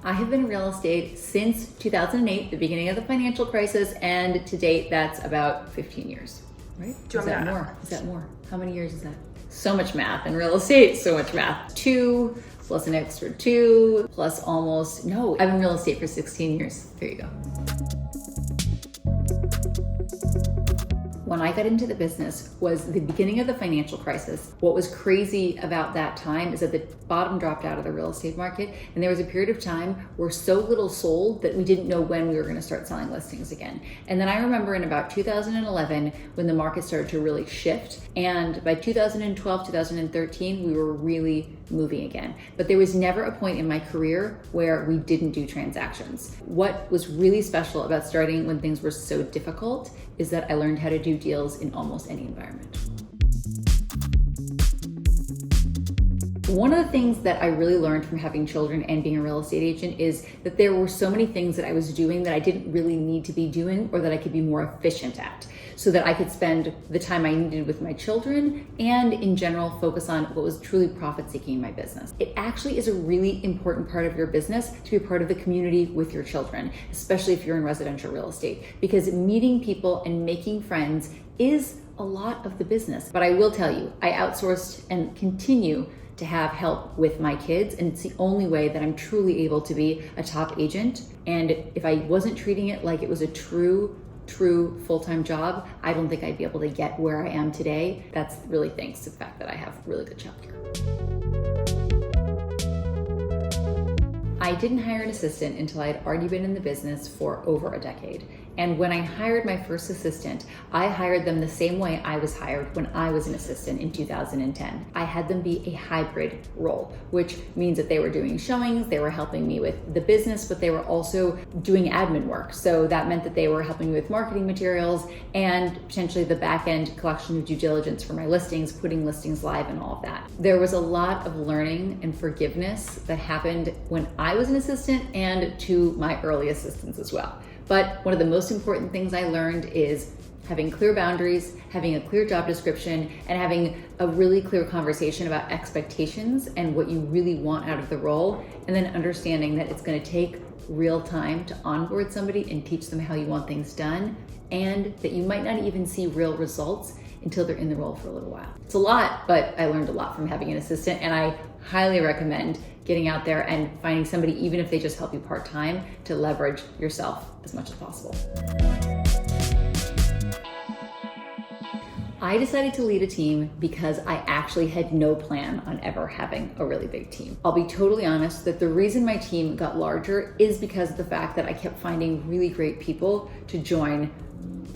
I have been in real estate since 2008, the beginning of the financial crisis, and to date, that's about 15 years, right? Do you want me to more? Is that more? How many years is that? So much math in real estate, so much math. 2 plus an extra 2 plus almost, no, I've been in real estate for 16 years. There you go. When I got into the business was the beginning of the financial crisis. What was crazy about that time is that the bottom dropped out of the real estate market, and there was a period of time where so little sold that we didn't know when we were going to start selling listings again. And then I remember in about 2011 when the market started to really shift, and by 2012, 2013, we were really moving again. But there was never a point in my career where we didn't do transactions. What was really special about starting when things were so difficult is that I learned how to do deals in almost any environment. One of the things that I really learned from having children and being a real estate agent is that there were so many things that I was doing that I didn't really need to be doing, or that I could be more efficient at, so that I could spend the time I needed with my children and in general focus on what was truly profit-seeking in my business. It actually is a really important part of your business to be a part of the community with your children, especially if you're in residential real estate, because meeting people and making friends is a lot of the business. But I will tell you, I outsourced and continue to have help with my kids, and it's the only way that I'm truly able to be a top agent. And if I wasn't treating it like it was a true full-time job, I don't think I'd be able to get where I am today. That's really thanks to the fact that I have really good childcare. I didn't hire an assistant until I had already been in the business for over a decade. And when I hired my first assistant, I hired them the same way I was hired when I was an assistant in 2010. I had them be a hybrid role, which means that they were doing showings, they were helping me with the business, but they were also doing admin work. So that meant that they were helping me with marketing materials and potentially the back-end collection of due diligence for my listings, putting listings live and all of that. There was a lot of learning and forgiveness that happened when I was an assistant and to my early assistants as well. But one of the most important things I learned is having clear boundaries, having a clear job description, and having a really clear conversation about expectations and what you really want out of the role, and then understanding that it's going to take real time to onboard somebody and teach them how you want things done, and that you might not even see real results until they're in the role for a little while. It's a lot, but I learned a lot from having an assistant, and I highly recommend getting out there and finding somebody, even if they just help you part-time, to leverage yourself as much as possible. I decided to lead a team because I actually had no plan on ever having a really big team. I'll be totally honest that the reason my team got larger is because of the fact that I kept finding really great people to join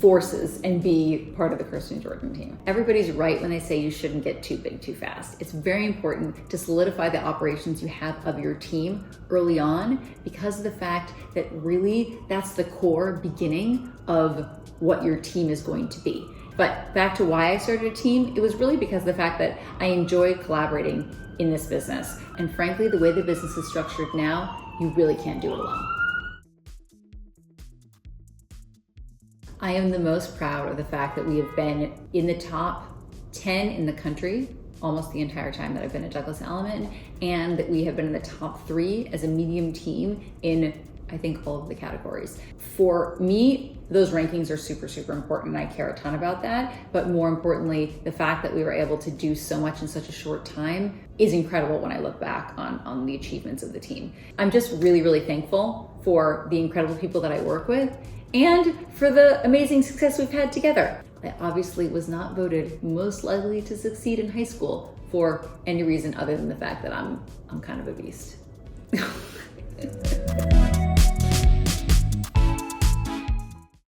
forces and be part of the Kirsten Jordan team. Everybody's right when they say you shouldn't get too big too fast. It's very important to solidify the operations you have of your team early on, because of the fact that really that's the core beginning of what your team is going to be. But back to why I started a team, it was really because of the fact that I enjoy collaborating in this business. And frankly, the way the business is structured now, you really can't do it alone. I am the most proud of the fact that we have been in the top 10 in the country almost the entire time that I've been at Douglas Elliman, and that we have been in the top 3 as a medium team in, I think, all of the categories. For me, those rankings are super important, and I care a ton about that. But more importantly, the fact that we were able to do so much in such a short time is incredible when I look back on the achievements of the team. I'm just really thankful for the incredible people that I work with, and for the amazing success we've had together. I obviously was not voted most likely to succeed in high school for any reason other than the fact that I'm kind of a beast.